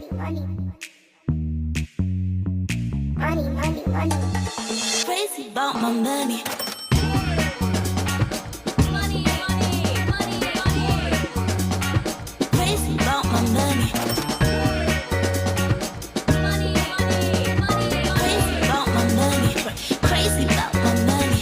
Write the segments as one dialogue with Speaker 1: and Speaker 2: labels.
Speaker 1: Crazy about my money. Crazy about my money. Crazy about my money. Crazy about my money.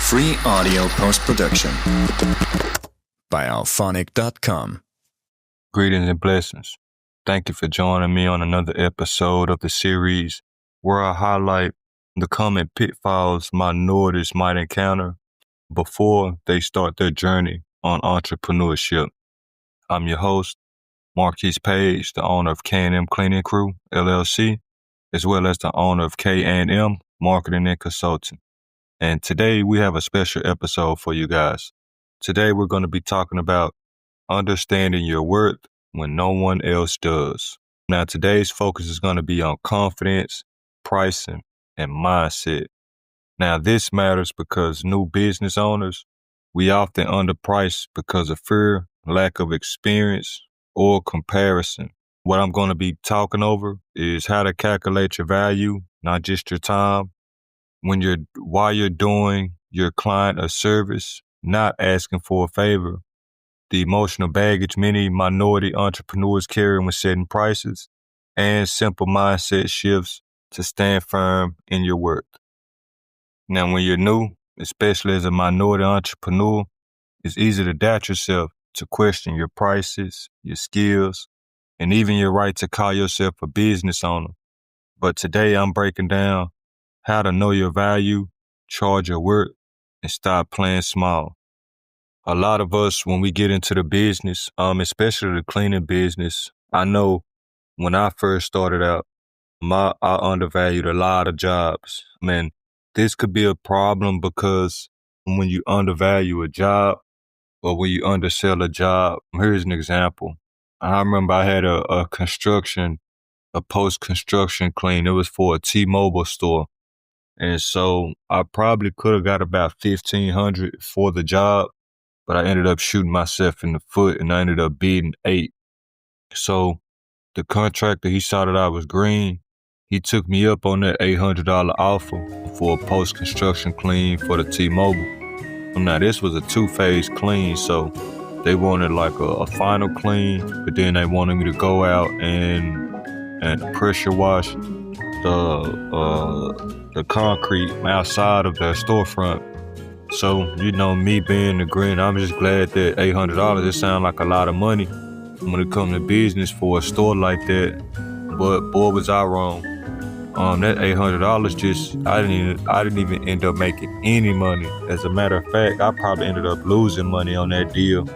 Speaker 2: Free audio post-production by alphonic.com.
Speaker 3: Greetings and blessings. Thank you for joining me on another episode of the series where I highlight the common pitfalls minorities might encounter before they start their journey on entrepreneurship. I'm your host, Marquise Page, the owner of K&M Cleaning Crew, LLC, as well as the owner of K&M Marketing and Consulting. And today we have a special episode for you guys. Today we're going to be talking about understanding your worth when no one else does. Now today's focus is going to be on confidence, pricing, and mindset. Now this matters because new business owners, we often underprice because of fear, lack of experience, or comparison. What I'm going to be talking over is how to calculate your value, not just your time, while you're doing your client a service, not asking for a favor, the emotional baggage many minority entrepreneurs carry when setting prices, and simple mindset shifts to stand firm in your worth. Now, when you're new, especially as a minority entrepreneur, it's easy to doubt yourself, to question your prices, your skills, and even your right to call yourself a business owner. But today I'm breaking down how to know your value, charge your worth, and stop playing small. A lot of us, when we get into the business, especially the cleaning business, I know when I first started out, I undervalued a lot of jobs. Man, this could be a problem because when you undervalue a job or when you undersell a job, here's an example. I remember I had a post-construction clean. It was for a T-Mobile store. And so I probably could have got about $1,500 for the job, but I ended up shooting myself in the foot and I ended up bidding $8,000. So the contractor, he saw that I was green. He took me up on that $800 offer for a post-construction clean for the T-Mobile. Now this was a 2-phase clean, so they wanted like a final clean, but then they wanted me to go out and pressure wash the concrete outside of their storefront. So, me being the green, I'm just glad that $800, it sounds like a lot of money when it comes to business for a store like that. But boy, was I wrong. That $800 I didn't even end up making any money. As a matter of fact, I probably ended up losing money on that deal,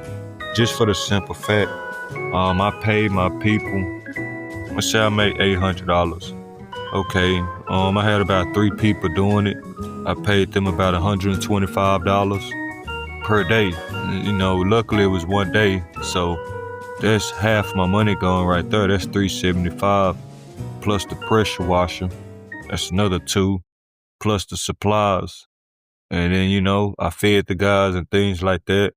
Speaker 3: just for the simple fact, I paid my people. Let's say I made $800. Okay, I had about 3 people doing it. I paid them about $125 per day. Luckily it was one day, so that's half my money going right there. That's $375 plus the pressure washer. That's another $2 plus the supplies. And then, I fed the guys and things like that.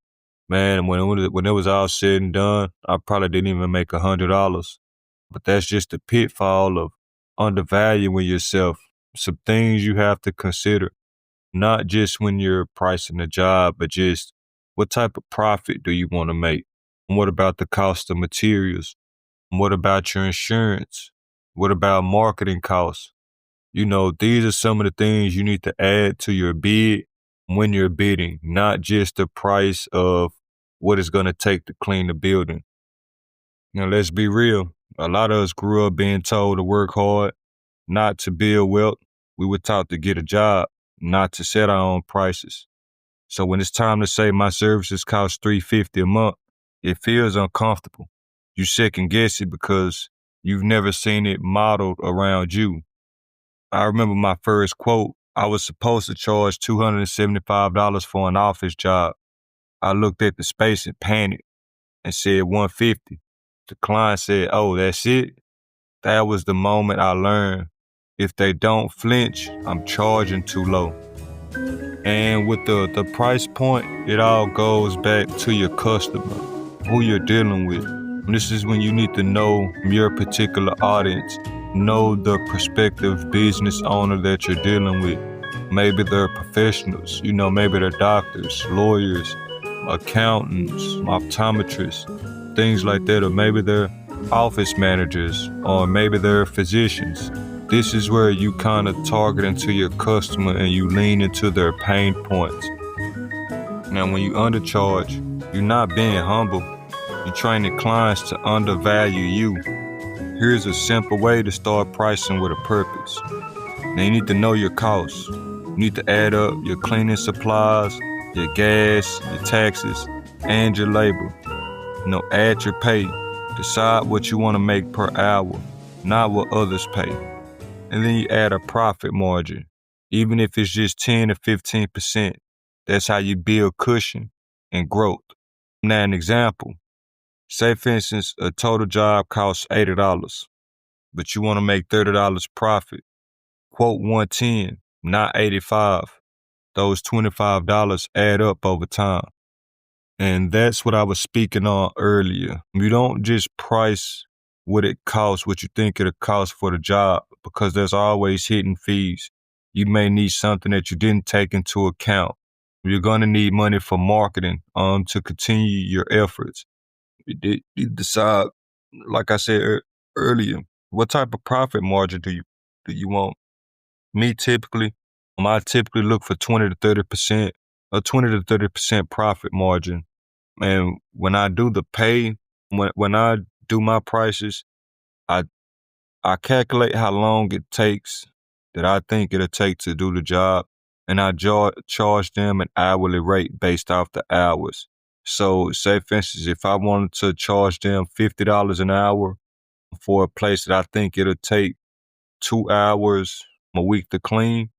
Speaker 3: Man, when it was all said and done, I probably didn't even make $100. But that's just the pitfall of undervaluing yourself. Some things you have to consider, not just when you're pricing a job, but just what type of profit do you want to make? And what about the cost of materials? And what about your insurance? What about marketing costs? These are some of the things you need to add to your bid when you're bidding, not just the price of what it's going to take to clean the building. Now, let's be real. A lot of us grew up being told to work hard, not to build wealth. We were taught to get a job, not to set our own prices. So when it's time to say my services cost $350 a month, it feels uncomfortable. You second guess it because you've never seen it modeled around you. I remember my first quote. I was supposed to charge $275 for an office job. I looked at the space and panicked and said $150. The client said, "Oh, that's it?" That was the moment I learned, if they don't flinch, I'm charging too low. And with the price point, it all goes back to your customer, who you're dealing with. And this is when you need to know your particular audience, know the prospective business owner that you're dealing with. Maybe they're professionals, maybe they're doctors, lawyers, accountants, optometrists, things like that, or maybe they're office managers, or maybe they're physicians. This is where you kind of target into your customer and you lean into their pain points. Now, when you undercharge, you're not being humble. You're training clients to undervalue you. Here's a simple way to start pricing with a purpose. Now, you need to know your costs. You need to add up your cleaning supplies, your gas, your taxes, and your labor. Add your pay. Decide what you want to make per hour, not what others pay. And then you add a profit margin, even if it's just 10 to 15%. That's how you build cushion and growth. Now, an example. Say, for instance, a total job costs $80, but you want to make $30 profit. Quote 110, not 85. Those $25 add up over time. And that's what I was speaking on earlier. You don't just price what it costs, what you think it'll cost for the job, because there's always hidden fees. You may need something that you didn't take into account. You're going to need money for marketing to continue your efforts. You decide, like I said earlier, what type of profit margin do you want? Me, I typically look for 20 to 30%, a 20 to 30% profit margin. And when I do the pay, when I do my prices, I calculate how long it takes that I think it'll take to do the job, and I charge them an hourly rate based off the hours. So, say for instance, if I wanted to charge them $50 an hour for a place that I think it'll take 2 hours a week to clean,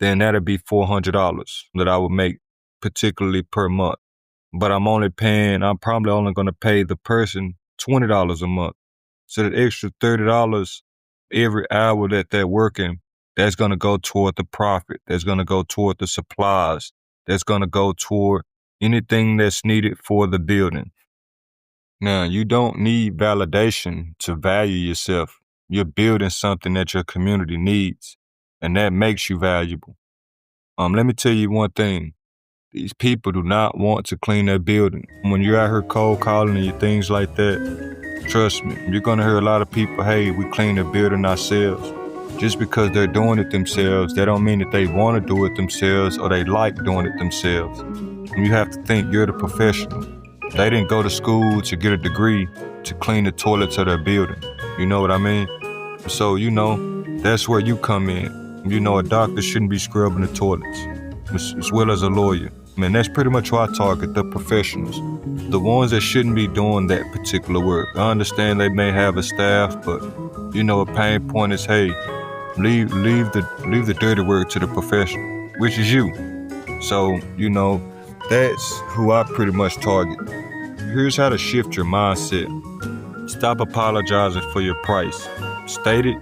Speaker 3: then that'd be $400 that I would make particularly per month. But I'm probably only going to pay the person $20 a month. So that extra $30 every hour that they're working, that's going to go toward the profit. That's going to go toward the supplies. That's going to go toward anything that's needed for the building. Now, you don't need validation to value yourself. You're building something that your community needs, and that makes you valuable. Let me tell you one thing. These people do not want to clean their building. When you're out here cold calling and things like that, trust me, you're going to hear a lot of people, hey, we clean the building ourselves. Just because they're doing it themselves, that don't mean that they want to do it themselves or they like doing it themselves. And you have to think you're the professional. They didn't go to school to get a degree to clean the toilets of their building. You know what I mean? So, that's where you come in. A doctor shouldn't be scrubbing the toilets, as well as a lawyer. That's pretty much who I target, the professionals. The ones that shouldn't be doing that particular work. I understand they may have a staff, but, a pain point is, hey, leave the dirty work to the professional, which is you. So, that's who I pretty much target. Here's how to shift your mindset. Stop apologizing for your price. State it,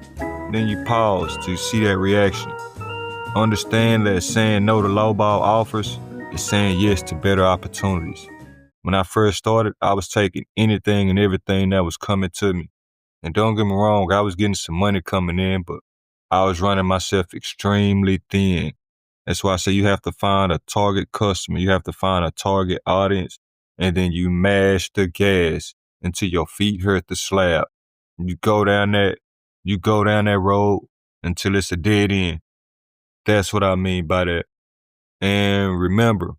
Speaker 3: then you pause to see that reaction. Understand that saying no to lowball offers is saying yes to better opportunities. When I first started, I was taking anything and everything that was coming to me. And don't get me wrong, I was getting some money coming in, but I was running myself extremely thin. That's why I say you have to find a target customer. You have to find a target audience, and then you mash the gas until your feet hurt the slab. You go down that road until it's a dead end. That's what I mean by that. And remember,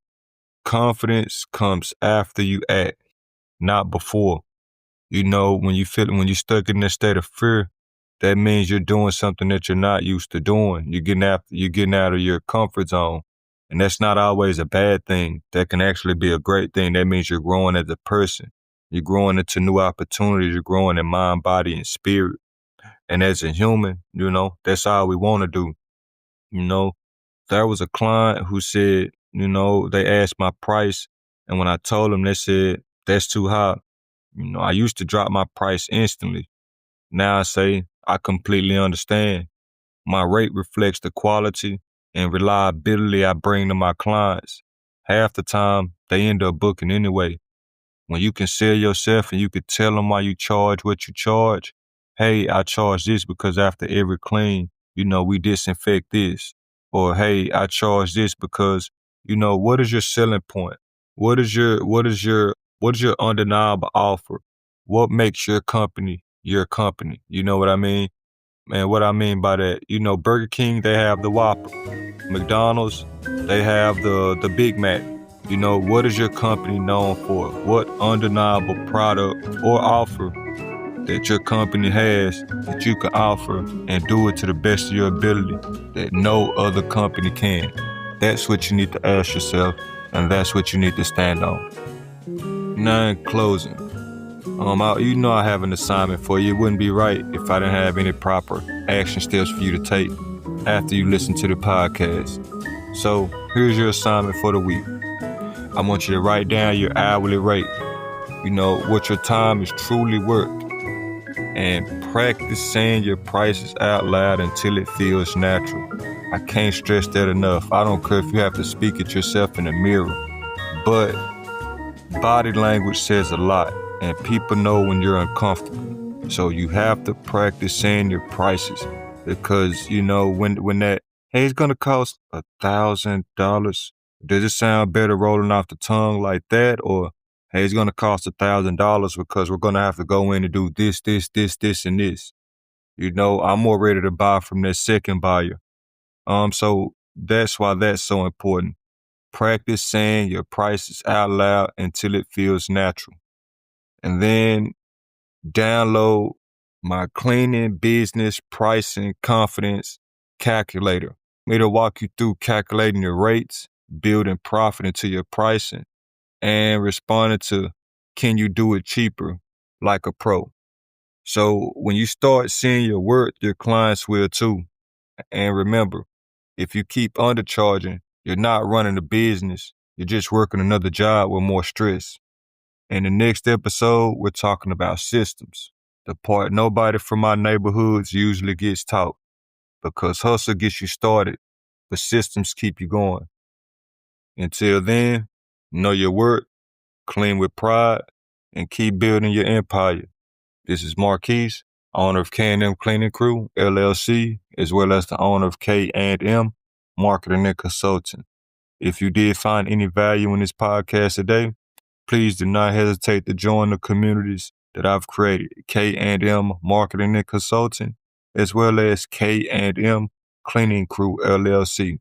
Speaker 3: confidence comes after you act, not before. When you're stuck in that state of fear, that means you're doing something that you're not used to doing. You're getting out of your comfort zone. And that's not always a bad thing. That can actually be a great thing. That means you're growing as a person. You're growing into new opportunities. You're growing in mind, body, and spirit. And as a human, that's all we want to do. There was a client who said, they asked my price. And when I told them, they said, that's too high. I used to drop my price instantly. Now I say, I completely understand. My rate reflects the quality and reliability I bring to my clients. Half the time, they end up booking anyway. When you can sell yourself and you can tell them why you charge what you charge. Hey, I charge this because after every clean, we disinfect this. Or hey, I charge this because, what is your selling point? What is your undeniable offer? What makes your company your company? You know what I mean? And what I mean by that, Burger King, they have the Whopper. McDonald's, they have the Big Mac. What is your company known for? What undeniable product or offer that your company has that you can offer and do it to the best of your ability that no other company can? That's what you need to ask yourself, and that's what you need to stand on. Now in closing, I have an assignment for you. It wouldn't be right if I didn't have any proper action steps for you to take after you listen to the podcast. So here's your assignment for the week. I want you to write down your hourly rate, what your time is truly worth, and practice saying your prices out loud until it feels natural. I can't stress that enough. I don't care if you have to speak it yourself in the mirror, but body language says a lot, and people know when you're uncomfortable. So you have to practice saying your prices because, when that, hey, it's going to cost $1,000. Does it sound better rolling off the tongue like that? Or, hey, it's going to cost $1,000 because we're going to have to go in and do this, and this. I'm more ready to buy from that second buyer. So that's why that's so important. Practice saying your prices out loud until it feels natural. And then download my cleaning business pricing confidence calculator. It'll walk you through calculating your rates, building profit into your pricing, and responding to, can you do it cheaper like a pro? So when you start seeing your worth, your clients will too. And remember, if you keep undercharging, you're not running a business. You're just working another job with more stress. In the next episode, we're talking about systems, the part nobody from our neighborhoods usually gets taught, because hustle gets you started, but systems keep you going. Until then, know your worth, clean with pride, and keep building your empire. This is Marquise, owner of K&M Cleaning Crew, LLC, as well as the owner of K&M Marketing and Consulting. If you did find any value in this podcast today, please do not hesitate to join the communities that I've created, K&M Marketing and Consulting, as well as K&M Cleaning Crew, LLC.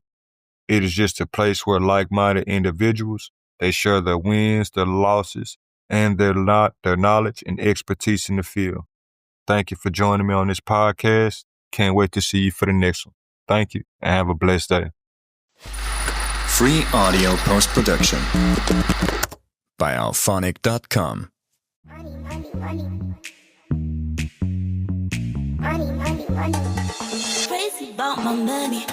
Speaker 3: It is just a place where like-minded individuals, they share their wins, their losses, and their knowledge and expertise in the field. Thank you for joining me on this podcast. Can't wait to see you for the next one. Thank you, and have a blessed day.
Speaker 2: Free audio post-production by alphonic.com.
Speaker 1: Crazy about my money.